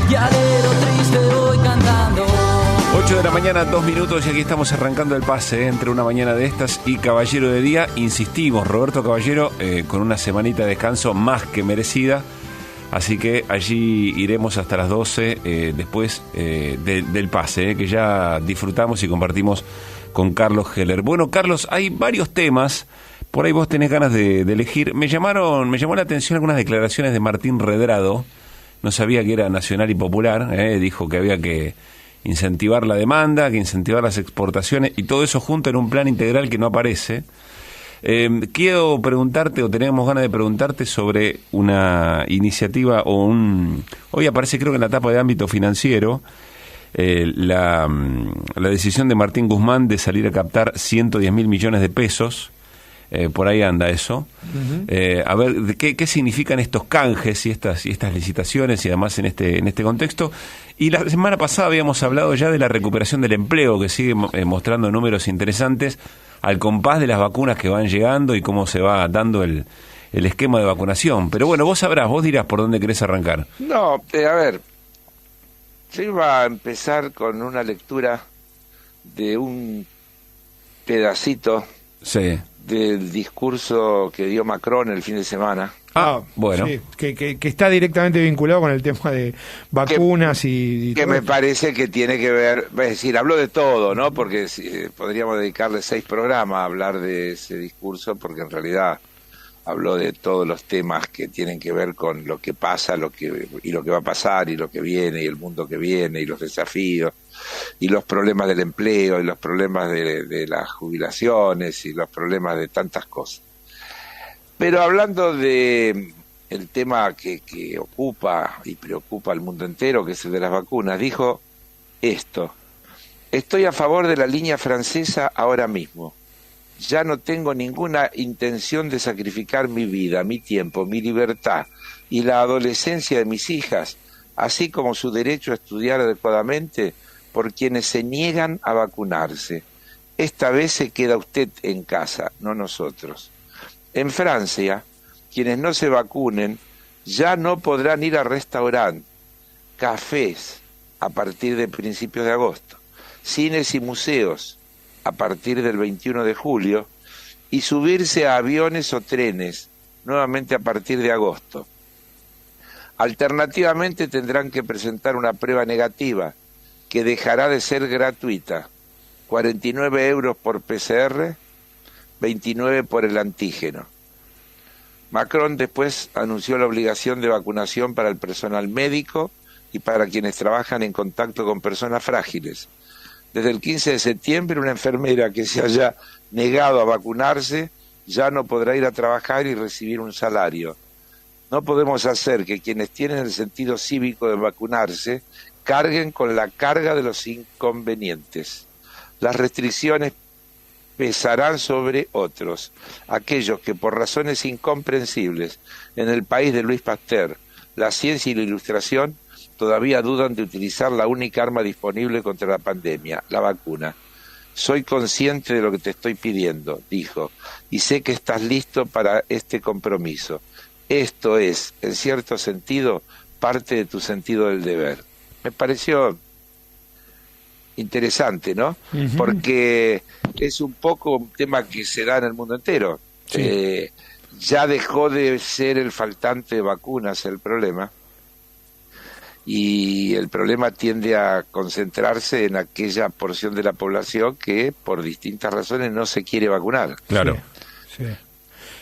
y alero triste voy cantando. 8 de la mañana, 2 minutos, y aquí estamos arrancando el pase entre una mañana de estas y Caballero de Día. Insistimos, Roberto Caballero, con una semanita de descanso más que merecida. Así que allí iremos hasta las 12 después del pase, que ya disfrutamos y compartimos con Carlos Heller. Bueno, Carlos, hay varios temas. Por ahí vos tenés ganas de elegir. Me llamó la atención algunas declaraciones de Martín Redrado. No sabía que era nacional y popular. Dijo que había que incentivar la demanda, que incentivar las exportaciones, y todo eso junto en un plan integral que no aparece. Quiero preguntarte, o tenemos ganas de preguntarte, sobre una iniciativa hoy aparece, creo que en la etapa de ámbito financiero, la decisión de Martín Guzmán de salir a captar 110.000 millones de pesos. Por ahí anda eso. A ver, ¿qué significan estos canjes y estas licitaciones, y además en este contexto? Y la semana pasada habíamos hablado ya de la recuperación del empleo, que sigue mostrando números interesantes al compás de las vacunas que van llegando y cómo se va dando el esquema de vacunación. Pero bueno, vos dirás por dónde querés arrancar. No, a ver, yo iba a empezar con una lectura de un pedacito del discurso que dio Macron el fin de semana. Bueno. Sí, que está directamente vinculado con el tema de vacunas y que me parece que tiene que ver, es decir, habló de todo, ¿no? Porque podríamos dedicarle 6 programas a hablar de ese discurso, porque en realidad habló de todos los temas que tienen que ver con lo que pasa, lo que va a pasar, y lo que viene, y el mundo que viene, y los desafíos, y los problemas del empleo, y los problemas de las jubilaciones, y los problemas de tantas cosas. Pero hablando de el tema que ocupa y preocupa al mundo entero, que es el de las vacunas, dijo esto: estoy a favor de la línea francesa ahora mismo. Ya no tengo ninguna intención de sacrificar mi vida, mi tiempo, mi libertad y la adolescencia de mis hijas, así como su derecho a estudiar adecuadamente, por quienes se niegan a vacunarse. Esta vez se queda usted en casa, no nosotros. En Francia, quienes no se vacunen ya no podrán ir a restaurantes, cafés a partir de principios de agosto, cines y museos a partir del 21 de julio, y subirse a aviones o trenes nuevamente a partir de agosto. Alternativamente tendrán que presentar una prueba negativa que dejará de ser gratuita, 49 euros por PCR, 29 por el antígeno. Macron después anunció la obligación de vacunación para el personal médico y para quienes trabajan en contacto con personas frágiles. Desde el 15 de septiembre, una enfermera que se haya negado a vacunarse ya no podrá ir a trabajar y recibir un salario. No podemos hacer que quienes tienen el sentido cívico de vacunarse carguen con la carga de los inconvenientes. Las restricciones pesarán sobre otros, aquellos que por razones incomprensibles en el país de Luis Pasteur, la ciencia y la ilustración todavía dudan de utilizar la única arma disponible contra la pandemia, la vacuna. Soy consciente de lo que te estoy pidiendo, dijo, y sé que estás listo para este compromiso. Esto es, en cierto sentido, parte de tu sentido del deber. Me pareció interesante, ¿no? Porque es un poco un tema que se da en el mundo entero. Sí. Ya dejó de ser el faltante de vacunas el problema, y el problema tiende a concentrarse en aquella porción de la población que por distintas razones no se quiere vacunar. Claro.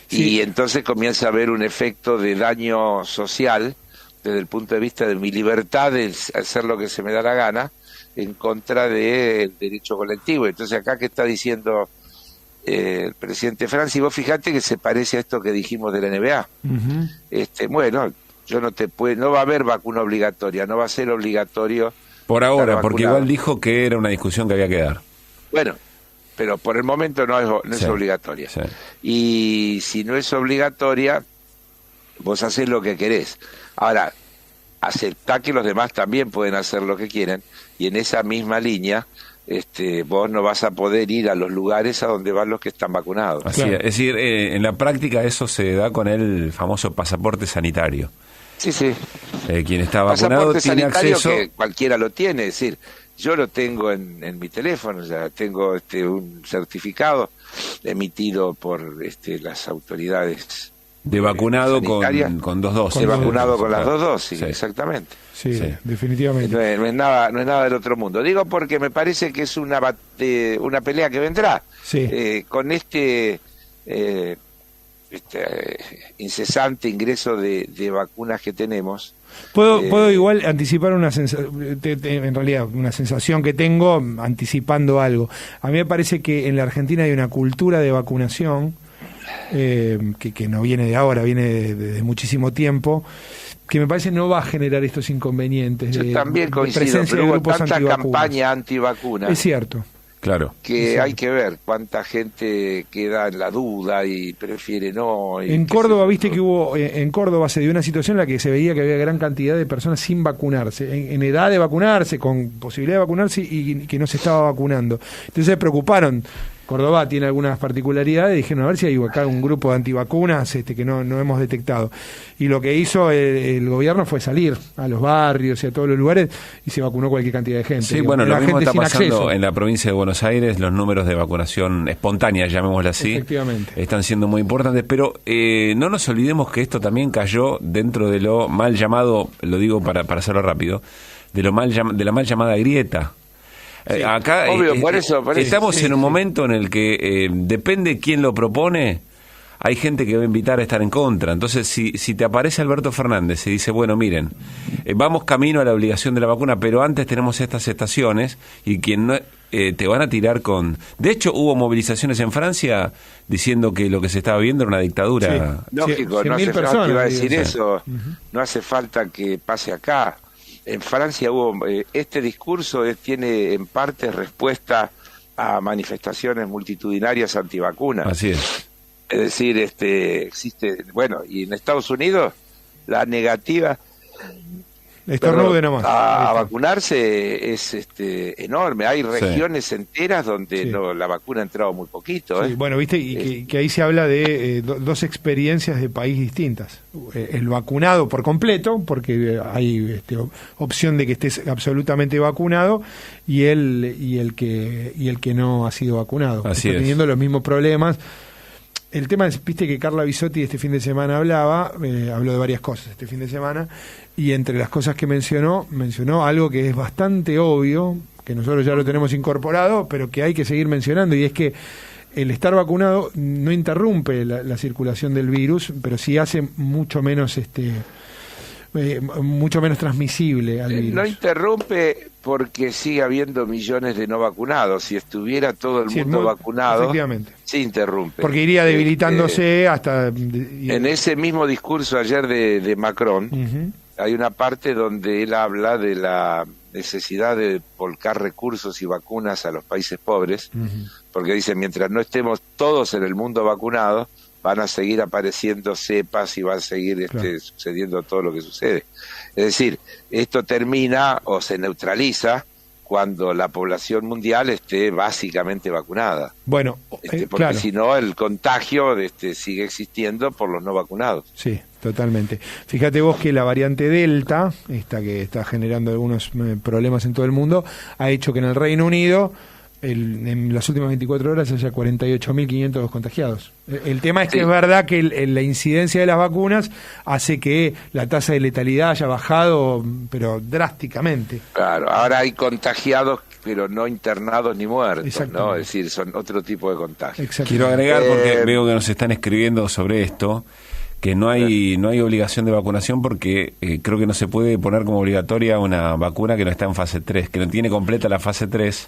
Y entonces comienza a haber un efecto de daño social desde el punto de vista de mi libertad de hacer lo que se me da la gana, en contra del derecho colectivo. Entonces acá que está diciendo el presidente Francis, vos fijate que se parece a esto que dijimos de la NBA. Bueno, yo no va a haber vacuna obligatoria, no va a ser obligatorio por ahora, porque igual dijo que era una discusión que había que dar. Bueno, pero por el momento no es obligatoria. Sí. Y si no es obligatoria, vos hacés lo que querés. Ahora, aceptá que los demás también pueden hacer lo que quieren, y en esa misma línea vos no vas a poder ir a los lugares a donde van los que están vacunados. Así es decir, en la práctica eso se da con el famoso pasaporte sanitario. Sí. Quien está vacunado Pasaporte tiene sanitario acceso. que cualquiera lo tiene, es decir, yo lo tengo en mi teléfono, ya tengo un certificado emitido por las autoridades De vacunado sanitarias. con 2 dosis. De vacunado con las Claro. 2 dosis, Sí. exactamente. Sí, Sí. definitivamente. No es nada del otro mundo. Digo porque me parece que es una pelea que vendrá. Sí. Con este incesante ingreso de vacunas que tenemos. Puedo igual anticipar una sensación, en realidad, una sensación que tengo anticipando algo. A mí me parece que en la Argentina hay una cultura de vacunación que no viene de ahora, viene de muchísimo tiempo, que me parece no va a generar estos inconvenientes. Yo también de coincido, presencia pero de hubo grupos tanta antivacunas. campaña antivacuna. Es cierto. Claro. Que hay que ver cuánta gente queda en la duda y prefiere no. Y En qué Córdoba, sé yo. viste que en Córdoba se dio una situación en la que se veía que había gran cantidad de personas sin vacunarse, en edad de vacunarse, con posibilidad de vacunarse y que no se estaba vacunando. Entonces se preocuparon. Córdoba tiene algunas particularidades y dijeron a ver si hay acá un grupo de antivacunas que no hemos detectado. Y lo que hizo el gobierno fue salir a los barrios y a todos los lugares y se vacunó cualquier cantidad de gente. Sí, digamos. bueno, La lo mismo gente está sin pasando acceso. en la provincia de Buenos Aires. Los números de vacunación espontánea, llamémosla así, Efectivamente. están siendo muy importantes. Pero no nos olvidemos que esto también cayó dentro de lo mal llamado, lo digo para hacerlo rápido, de la mal llamada grieta. Acá obvio, por eso, estamos sí, en un sí. momento en el que depende quién lo propone. Hay gente que va a invitar a estar en contra. Entonces, si te aparece Alberto Fernández y dice, bueno, miren, vamos camino a la obligación de la vacuna, pero antes tenemos estas estaciones y quien no, te van a tirar con... De hecho, hubo movilizaciones en Francia diciendo que lo que se estaba viendo era una dictadura. Lógico, no 100.000 hace falta, personas, iba a decir digo. eso, no hace falta que pase acá. En Francia hubo, este discurso tiene en parte respuesta a manifestaciones multitudinarias antivacunas. Así es. Es decir, existe, bueno, y en Estados Unidos la negativa Estornude nomás. a vacunarse es enorme. Hay Sí. regiones enteras donde Sí. la vacuna ha entrado muy poquito. Sí, bueno, viste, y que ahí se habla de dos experiencias de país distintas. El vacunado por completo, porque hay opción de que estés absolutamente vacunado, y el que no ha sido vacunado. Así Está es. teniendo los mismos problemas. El tema es, viste que Carla Bisotti este fin de semana habló de varias cosas este fin de semana, y entre las cosas que mencionó algo que es bastante obvio, que nosotros ya lo tenemos incorporado, pero que hay que seguir mencionando, y es que el estar vacunado no interrumpe la circulación del virus, pero sí hace mucho menos transmisible al virus. No interrumpe porque sigue habiendo millones de no vacunados. Si estuviera todo el Sí, mundo vacunado, efectivamente. sí interrumpe. Porque iría debilitándose hasta... En ese mismo discurso ayer de Macron, Ujú. hay una parte donde él habla de la necesidad de volcar recursos y vacunas a los países pobres, porque dice, mientras no estemos todos en el mundo vacunados, van a seguir apareciendo cepas y va a seguir Claro. sucediendo todo lo que sucede. Es decir, esto termina o se neutraliza cuando la población mundial esté básicamente vacunada. Bueno, Porque claro. si no, el contagio sigue existiendo por los no vacunados. Sí, totalmente. Fíjate vos que la variante Delta, esta que está generando algunos problemas en todo el mundo, ha hecho que en el Reino Unido en las últimas 24 horas haya 48.500 contagiados. El tema es que Sí. es verdad que la incidencia de las vacunas hace que la tasa de letalidad haya bajado, pero drásticamente. Claro, ahora hay contagiados, pero no internados ni muertos, Exactamente. ¿no? Es decir, son otro tipo de contagios. Exacto. Quiero agregar, porque Eh, veo que nos están escribiendo sobre esto, que no hay obligación de vacunación porque creo que no se puede poner como obligatoria una vacuna que no está en fase 3, que no tiene completa la fase 3.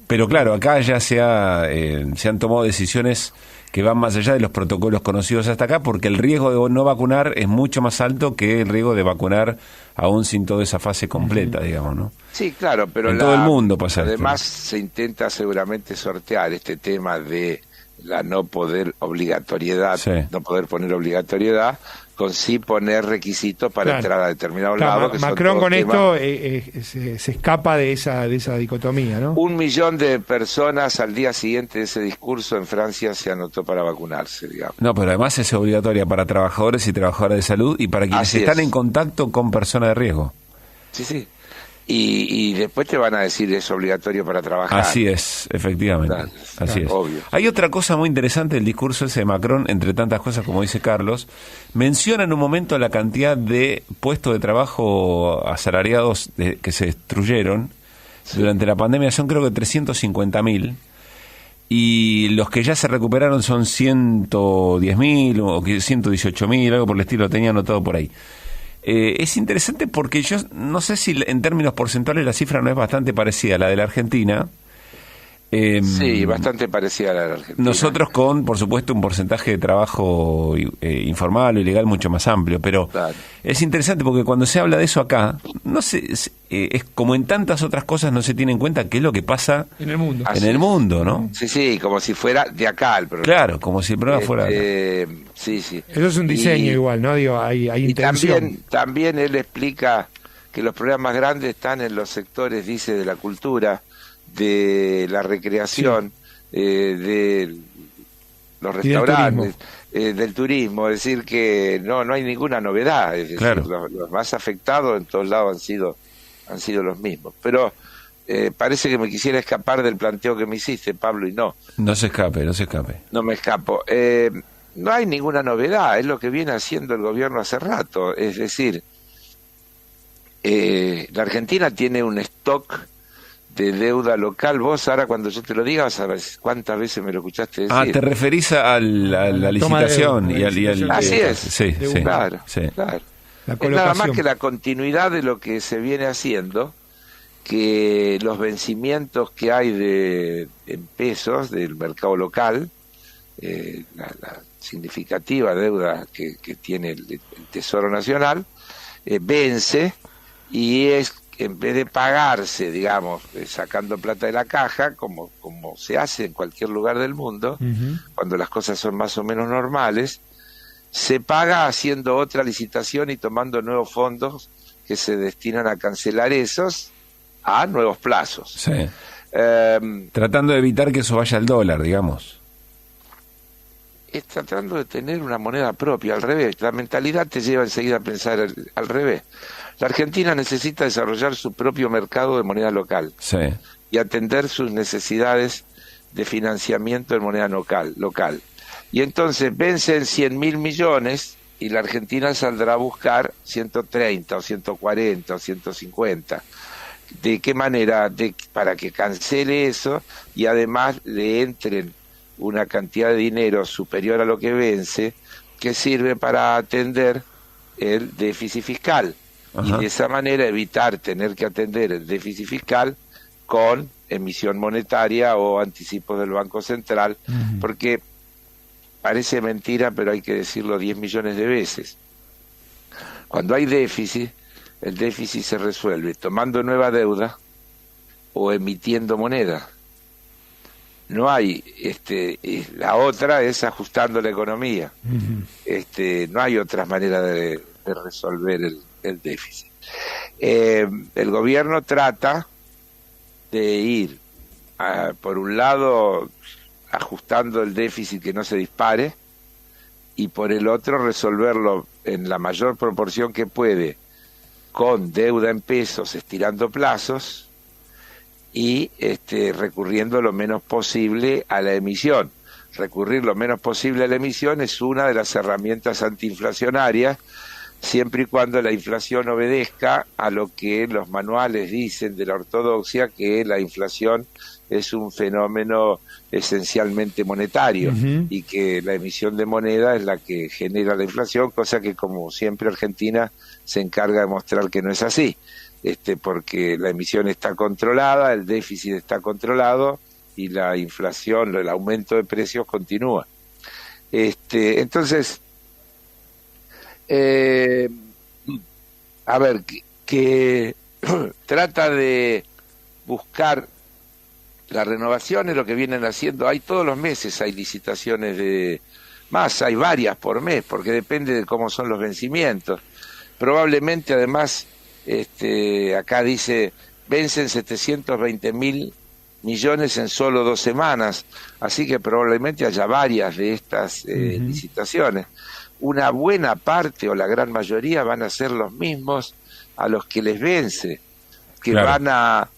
Pero claro, acá ya se han tomado decisiones que van más allá de los protocolos conocidos hasta acá, porque el riesgo de no vacunar es mucho más alto que el riesgo de vacunar aún sin toda esa fase completa, digamos, ¿no? Sí, claro, pero En todo el mundo pasa esto. además se intenta seguramente sortear este tema de la no poder obligatoriedad, Sí. no poder poner obligatoriedad, con sí poner requisitos para Claro. entrar a determinado Claro, lado. Que son Macron todos con temas. esto se escapa de esa dicotomía, ¿no? 1 millón de personas al día siguiente de ese discurso en Francia se anotó para vacunarse, digamos. No, pero además es obligatoria para trabajadores y trabajadoras de salud y para quienes Así están es. en contacto con personas de riesgo. Sí, sí. Y después te van a decir es obligatorio para trabajar. Así es, efectivamente. Claro, Así es. obvio. Hay otra cosa muy interesante del discurso ese de Macron, entre tantas cosas, como dice Carlos. Menciona en un momento la cantidad de puestos de trabajo asalariados que se destruyeron durante la pandemia. Son creo que 350.000. Y los que ya se recuperaron son 110.000 o 118.000, algo por el estilo, tenía anotado por ahí. Es interesante porque yo no sé si en términos porcentuales la cifra no es bastante parecida a la de la Argentina. Sí, bastante parecida a la de la Argentina. Nosotros con, por supuesto, un porcentaje de trabajo informal o ilegal mucho más amplio, pero Claro. es interesante porque cuando se habla de eso acá, no sé, es como en tantas otras cosas no se tiene en cuenta qué es lo que pasa En el mundo. Así en el es. mundo, ¿no? Sí, sí, como si fuera de acá el problema. Claro, como si el problema fuera acá. Sí, sí. Eso es un diseño Y- igual, ¿no? Digo, hay Y intención. también él explica que los problemas más grandes están en los sectores, dice, de la cultura, de la recreación, de los Y del restaurantes, del turismo. Es decir, que no hay ninguna novedad. Es decir, Claro. los más afectados en todos lados han sido los mismos. Pero parece que me quisiera escapar del planteo que me hiciste, Pablo, y no. No se escape, no se escape. No me escapo. No hay ninguna novedad, es lo que viene haciendo el gobierno hace rato. Es decir, la Argentina tiene un stock de deuda local. Vos ahora cuando yo te lo diga vas a ver cuántas veces me lo escuchaste decir. Ah, te referís a la Toma de licitación deuda, y al... licitación Así de- es. Sí, de sí, Claro, sí. claro. La Es nada más colocación. que la continuidad de lo que se viene haciendo, que los vencimientos que hay en pesos del mercado local, la significativa deuda que tiene el Tesoro Nacional, vence y es, en vez de pagarse, digamos, sacando plata de la caja, como se hace en cualquier lugar del mundo, Ujú. cuando las cosas son más o menos normales, se paga haciendo otra licitación y tomando nuevos fondos que se destinan a cancelar esos a nuevos plazos. Sí. Eh, Tratando de evitar que eso vaya al dólar, digamos. es tratando de tener una moneda propia, al revés. La mentalidad te lleva enseguida a pensar al revés. La Argentina necesita desarrollar su propio mercado de moneda local Sí. y atender sus necesidades de financiamiento en moneda local. Y entonces vencen 100.000 millones y la Argentina saldrá a buscar 130 o 140 o 150. ¿De qué manera? Para que cancele eso y además le entren una cantidad de dinero superior a lo que vence, que sirve para atender el déficit fiscal. Ajá. Y de esa manera evitar tener que atender el déficit fiscal con emisión monetaria o anticipos del Banco Central, porque parece mentira, pero hay que decirlo 10 millones de veces. Cuando hay déficit, el déficit se resuelve tomando nueva deuda o emitiendo moneda. No hay, la otra es ajustando la economía. No hay otras maneras de resolver el déficit. El gobierno trata de ir, por un lado, ajustando el déficit que no se dispare, y por el otro resolverlo en la mayor proporción que puede, con deuda en pesos, estirando plazos, y recurriendo lo menos posible a la emisión. Recurrir lo menos posible a la emisión es una de las herramientas antiinflacionarias, siempre y cuando la inflación obedezca a lo que los manuales dicen de la ortodoxia, que la inflación es un fenómeno esencialmente monetario y que la emisión de moneda es la que genera la inflación, cosa que, como siempre, Argentina se encarga de mostrar que no es así, porque la emisión está controlada, el déficit está controlado y la inflación, el aumento de precios continúa. Entonces, a ver, que trata de buscar las renovaciones, lo que vienen haciendo, hay todos los meses, hay licitaciones hay varias por mes, porque depende de cómo son los vencimientos. Probablemente, además, acá dice, vencen 720.000 millones en solo 2 semanas, así que probablemente haya varias de estas licitaciones. Una buena parte o la gran mayoría van a ser los mismos a los que les vence, que van a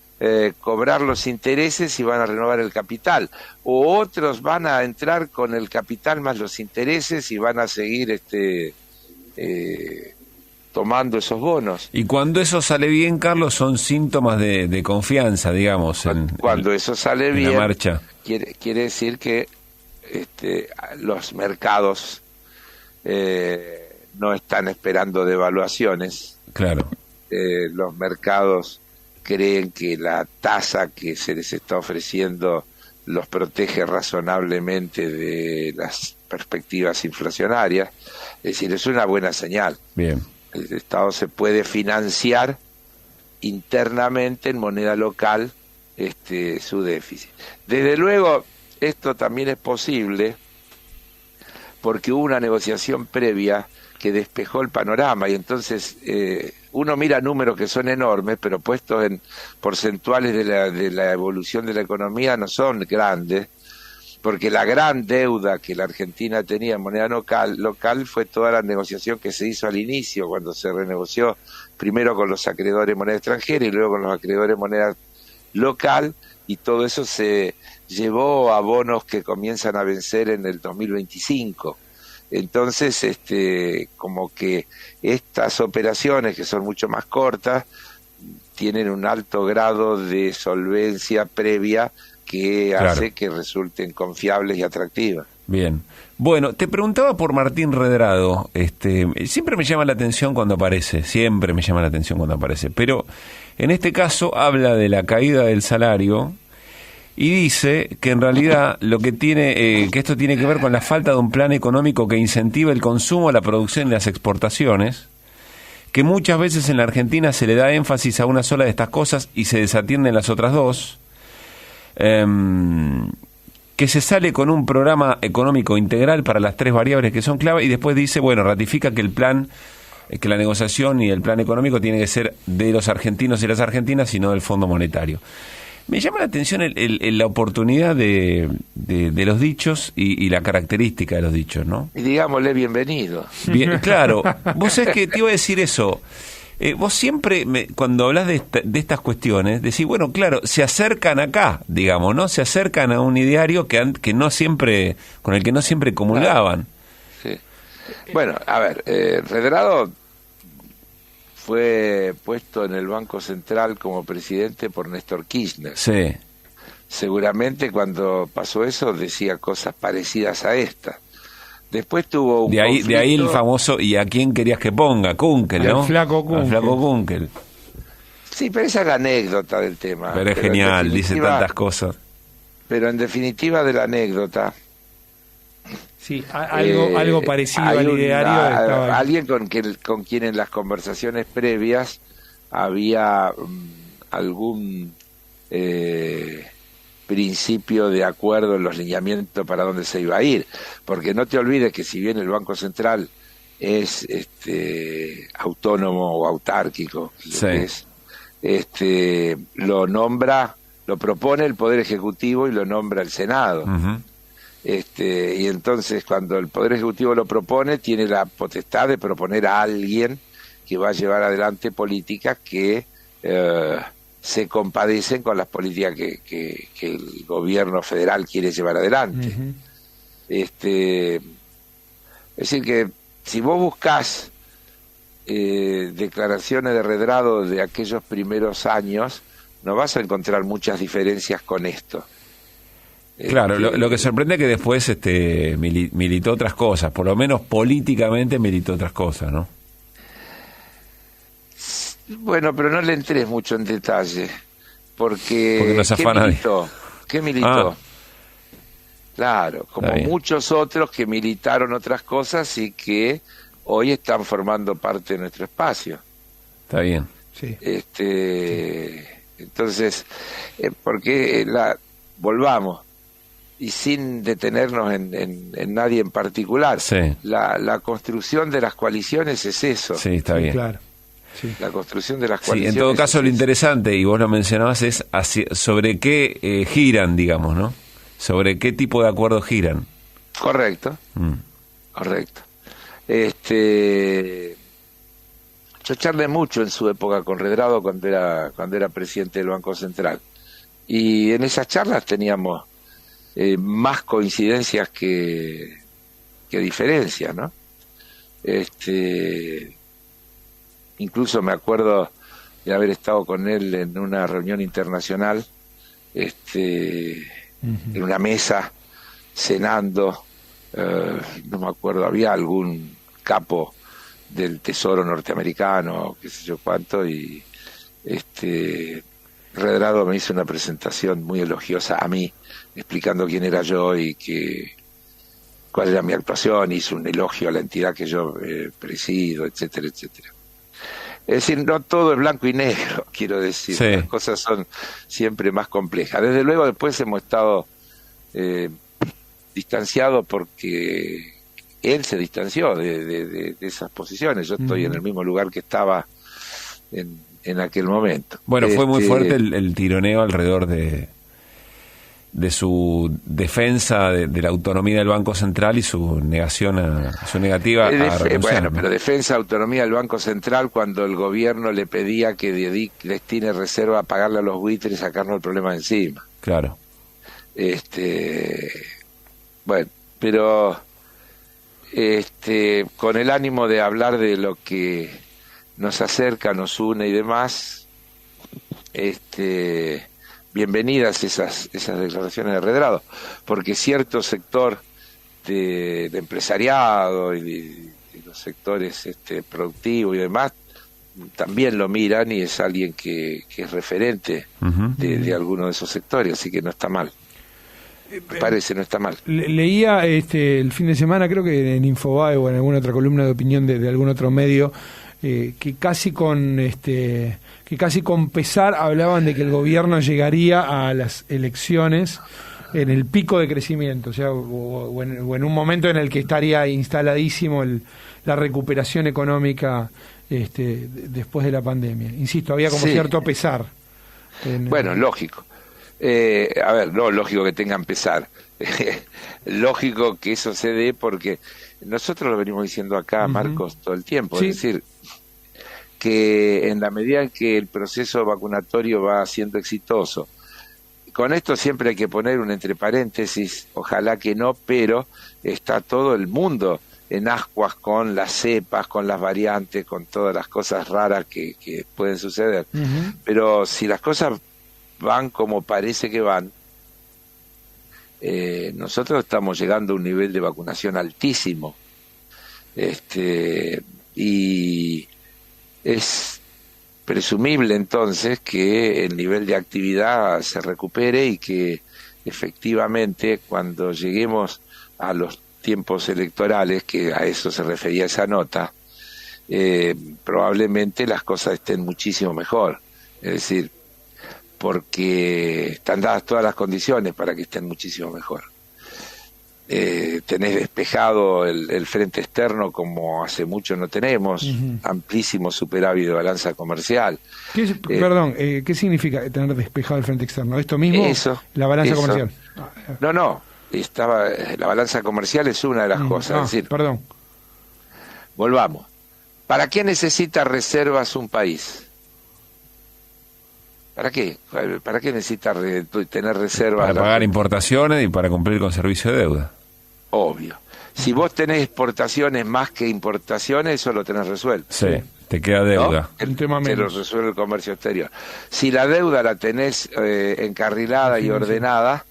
cobrar los intereses y van a renovar el capital, o otros van a entrar con el capital más los intereses y van a seguir tomando esos bonos. Y cuando eso sale bien, Carlos, son síntomas de confianza, digamos. Cuando eso sale bien, la marcha. Quiere decir que los mercados no están esperando devaluaciones. Claro. Los mercados creen que la tasa que se les está ofreciendo los protege razonablemente de las perspectivas inflacionarias. Es decir, es una buena señal. Bien. El Estado se puede financiar internamente en moneda local su déficit. Desde luego, esto también es posible porque hubo una negociación previa que despejó el panorama y entonces uno mira números que son enormes, pero puestos en porcentuales de la evolución de la economía no son grandes, porque la gran deuda que la Argentina tenía en moneda local fue toda la negociación que se hizo al inicio, cuando se renegoció primero con los acreedores en moneda extranjera y luego con los acreedores en moneda local, y todo eso se llevó a bonos que comienzan a vencer en el 2025. Entonces, como que estas operaciones, que son mucho más cortas, tienen un alto grado de solvencia previa que hace que resulten confiables y atractivas. Bien. Bueno, te preguntaba por Martín Redrado. Siempre me llama la atención cuando aparece, pero en este caso habla de la caída del salario y dice que en realidad que esto tiene que ver con la falta de un plan económico que incentive el consumo, la producción y las exportaciones, que muchas veces en la Argentina se le da énfasis a una sola de estas cosas y se desatienden las otras dos, que se sale con un programa económico integral para las 3 variables que son clave y después dice, ratifica que que la negociación y el plan económico tiene que ser de los argentinos y las argentinas y no del Fondo Monetario. Me llama la atención la oportunidad de los dichos y la característica de los dichos, ¿no? Y digámosle bienvenido. Bien, claro, vos sabés que te iba a decir eso. Vos siempre, cuando hablas de estas cuestiones, decís, claro, se acercan acá, digamos, ¿no? Se acercan a un ideario que no siempre, con el que no siempre comulgaban. Sí. Bueno, a ver, Redrado fue puesto en el Banco Central como presidente por Néstor Kirchner. Sí. Seguramente cuando pasó eso decía cosas parecidas a esta. Después tuvo un conflicto. De ahí el famoso, ¿y a quién querías que ponga? Kunkel, ¿no? El flaco Kunkel. El flaco Kunkel. Sí, pero esa es la anécdota del tema. Pero es genial, dice tantas cosas. Pero en definitiva de la anécdota... Sí, algo parecido al ideario. Alguien con quien en las conversaciones previas había algún principio de acuerdo en los lineamientos para dónde se iba a ir, porque no te olvides que si bien el Banco Central es autónomo o autárquico, lo propone el Poder Ejecutivo y lo nombra el Senado. Uh-huh. Y entonces cuando el Poder Ejecutivo lo propone, tiene la potestad de proponer a alguien que va a llevar adelante políticas que se compadecen con las políticas que el gobierno federal quiere llevar adelante. Uh-huh. Es decir que si vos buscás declaraciones de Redrado de aquellos primeros años, no vas a encontrar muchas diferencias con esto. Claro, lo que sorprende es que después militó otras cosas, por lo menos políticamente militó otras cosas, ¿no? Bueno, pero no le entres mucho en detalle, porque no se afana ¿Qué militó? Claro, como bien. Muchos otros que militaron otras cosas y que hoy están formando parte de nuestro espacio. Está bien. Sí. Entonces, porque volvamos, y sin detenernos en nadie en particular. Sí. La construcción de las coaliciones es eso. Sí, está bien. Claro. Sí. La construcción de las Sí, coaliciones. en todo caso es lo eso. interesante, y vos lo mencionabas, es sobre qué giran, digamos, ¿no? Sobre qué tipo de acuerdos giran. Correcto, correcto. Yo charlé mucho en su época con Redrado cuando era presidente del Banco Central. Y en esas charlas teníamos más coincidencias que diferencias, ¿no? Incluso me acuerdo de haber estado con él en una reunión internacional, en una mesa, cenando, no me acuerdo, había algún capo del Tesoro norteamericano, qué sé yo cuánto, y Redrado me hizo una presentación muy elogiosa a mí, explicando quién era yo y cuál era mi actuación, hizo un elogio a la entidad que yo presido, etcétera, etcétera. Es decir, no todo es blanco y negro, quiero decir, Sí. Las cosas son siempre más complejas. Desde luego después hemos estado distanciados porque él se distanció de esas posiciones. Yo estoy en el mismo lugar que estaba en aquel momento. Bueno, fue muy fuerte el tironeo alrededor de su defensa de la autonomía del Banco Central y su negativa a renunciar, bueno, ¿no? pero defensa autonomía del Banco Central cuando el gobierno le pedía que destine reserva a pagarle a los buitres y sacarnos el problema de encima. Claro. Bueno, pero con el ánimo de hablar de lo que nos acerca, nos une y demás, bienvenidas esas declaraciones de Redrado, porque cierto sector de empresariado y de los sectores productivos y demás también lo miran, y es alguien que es referente de alguno de esos sectores, así que no está mal. Me parece, no está mal. Leía el fin de semana, creo que en Infobae o en alguna otra columna de opinión de algún otro medio, que casi con pesar hablaban de que el gobierno llegaría a las elecciones en el pico de crecimiento, o sea, o en un momento en el que estaría instaladísimo la recuperación económica después de la pandemia. Insisto, había como cierto pesar. Bueno, lógico. A ver, no lógico que tengan pesar. Lógico que eso se dé porque nosotros lo venimos diciendo acá, Marcos, todo el tiempo. Sí. Es decir, que en la medida en que el proceso vacunatorio va siendo exitoso, con esto siempre hay que poner un entre paréntesis, ojalá que no, pero está todo el mundo en ascuas con las cepas, con las variantes, con todas las cosas raras que pueden suceder. Pero si las cosas van como parece que van, nosotros estamos llegando a un nivel de vacunación altísimo, y es presumible entonces que el nivel de actividad se recupere y que efectivamente cuando lleguemos a los tiempos electorales, que a eso se refería esa nota, probablemente las cosas estén muchísimo mejor, es decir, porque están dadas todas las condiciones para que estén muchísimo mejor. Tenés despejado el frente externo como hace mucho no tenemos, amplísimo superávit de balanza comercial. ¿Qué significa tener despejado el frente externo? ¿Esto mismo? La balanza comercial. No, la balanza comercial es una de las cosas. Es decir, volvamos. ¿Para qué necesita reservas un país? ¿Para qué? ¿Para qué necesita tener reservas? Para pagar importaciones y para cumplir con servicio de deuda. Obvio. Si vos tenés exportaciones más que importaciones, eso lo tenés resuelto. Sí, te queda deuda. ¿No? Te lo resuelve el comercio exterior. Si la deuda la tenés encarrilada y ordenada,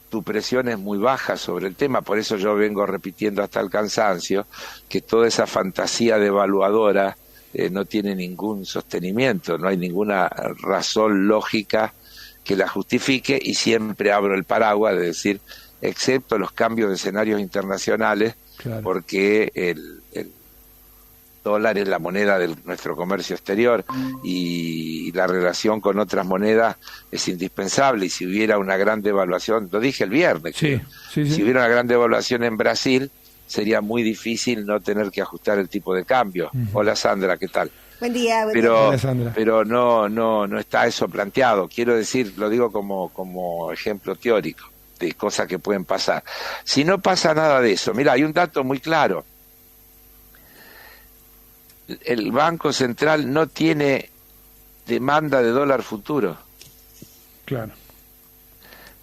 tu presión es muy baja sobre el tema. Por eso yo vengo repitiendo hasta el cansancio que toda esa fantasía devaluadora no tiene ningún sostenimiento, no hay ninguna razón lógica que la justifique, y siempre abro el paraguas de decir, excepto los cambios de escenarios internacionales, porque dólar es la moneda de nuestro comercio exterior y la relación con otras monedas es indispensable. Y si hubiera una gran devaluación, lo dije el viernes, Sí, sí, sí. si hubiera una gran devaluación en Brasil, sería muy difícil no tener que ajustar el tipo de cambio. Hola Sandra, ¿qué tal? Buen día, buen Pero, Hola, Sandra. pero no está eso planteado. Quiero decir, lo digo como ejemplo teórico de cosas que pueden pasar. Si no pasa nada de eso, mira, hay un dato muy claro. El Banco Central no tiene demanda de dólar futuro. Claro.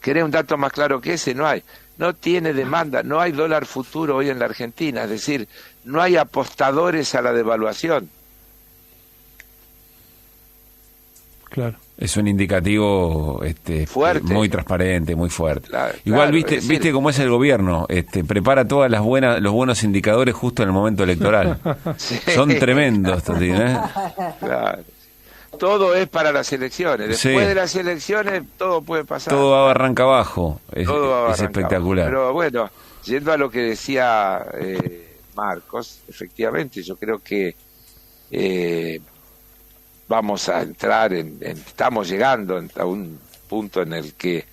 ¿Querés un dato más claro que ese? No hay. No tiene demanda, no hay dólar futuro hoy en la Argentina. Es decir, no hay apostadores a la devaluación. Claro. Es un indicativo fuerte, muy transparente, muy fuerte. Claro, Igual viste cómo es el gobierno, prepara todas los buenos indicadores justo en el momento electoral. Sí. Son tremendos estos días, ¿eh? Claro. Todo es para las elecciones. Después de las elecciones todo puede pasar. Todo arranca abajo. Todo Es espectacular. Pero bueno, yendo a lo que decía Marcos, efectivamente, yo creo que vamos a entrar estamos llegando a un punto en el que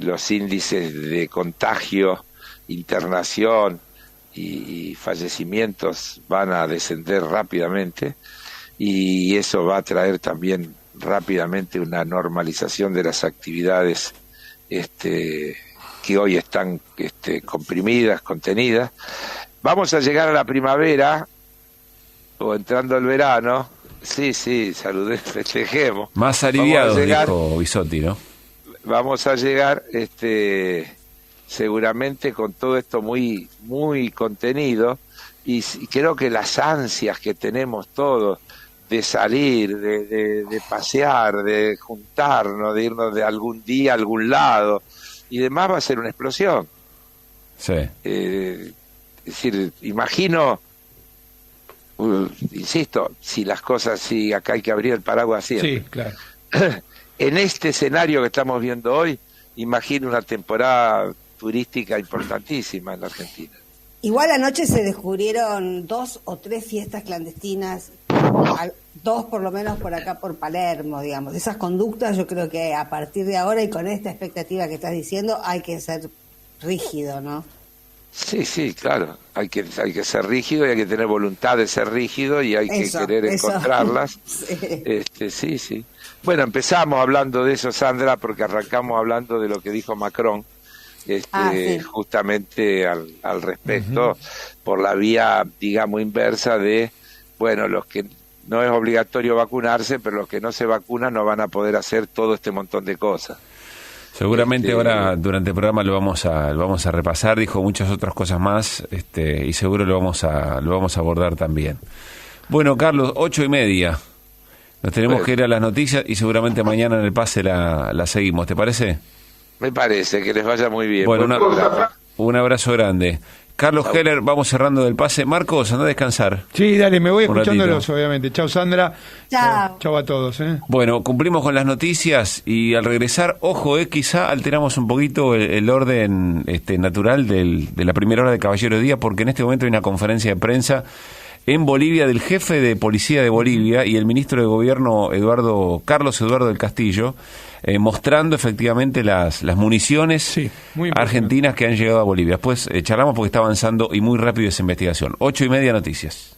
los índices de contagio, internación y fallecimientos van a descender rápidamente, y eso va a traer también rápidamente una normalización de las actividades que hoy están comprimidas, contenidas. Vamos a llegar a la primavera o entrando al verano. Sí, saludé, festejemos. Más aliviados, dijo Bisotti, ¿no? Vamos a llegar seguramente con todo esto muy muy contenido, y creo que las ansias que tenemos todos de salir, de pasear, de juntarnos, de irnos de algún día a algún lado y demás, va a ser una explosión. Sí. Es decir, imagino, insisto, si las cosas, si acá hay que abrir el paraguas siempre. Sí, claro. En este escenario que estamos viendo hoy, imagino una temporada turística importantísima en la Argentina. Igual anoche se descubrieron 2 o 3 fiestas clandestinas, 2 por lo menos por acá por Palermo, digamos. Esas conductas yo creo que a partir de ahora y con esta expectativa que estás diciendo hay que ser rígido, ¿no? Sí, claro. Hay que ser rígido y hay que tener voluntad de ser rígido y hay que querer encontrarlas. Sí. Bueno, empezamos hablando de eso, Sandra, porque arrancamos hablando de lo que dijo Macron, sí. justamente al respecto, por la vía, digamos, inversa de, bueno, los que no es obligatorio vacunarse, pero los que no se vacunan no van a poder hacer todo este montón de cosas. Seguramente ahora durante el programa lo vamos a repasar, dijo muchas otras cosas más, y seguro lo vamos a abordar también. Bueno, Carlos, 8:30. Nos tenemos que ir a las noticias y seguramente mañana en el pase la seguimos, ¿te parece? Me parece, que les vaya muy bien. Bueno, un abrazo grande. Carlos Heller, vamos cerrando del pase. Marcos, anda a descansar. Sí, dale, me voy Un escuchándolos, ratito. obviamente. Chao, Sandra. Chao. Chao a todos. Bueno, cumplimos con las noticias y al regresar, ojo, quizá alteramos un poquito el orden natural de la primera hora de Caballero de Día, porque en este momento hay una conferencia de prensa en Bolivia del jefe de policía de Bolivia y el ministro de Gobierno Carlos Eduardo del Castillo, mostrando efectivamente las municiones muy argentinas que han llegado a Bolivia. Después charlamos porque está avanzando y muy rápido esa investigación. 8:30 noticias.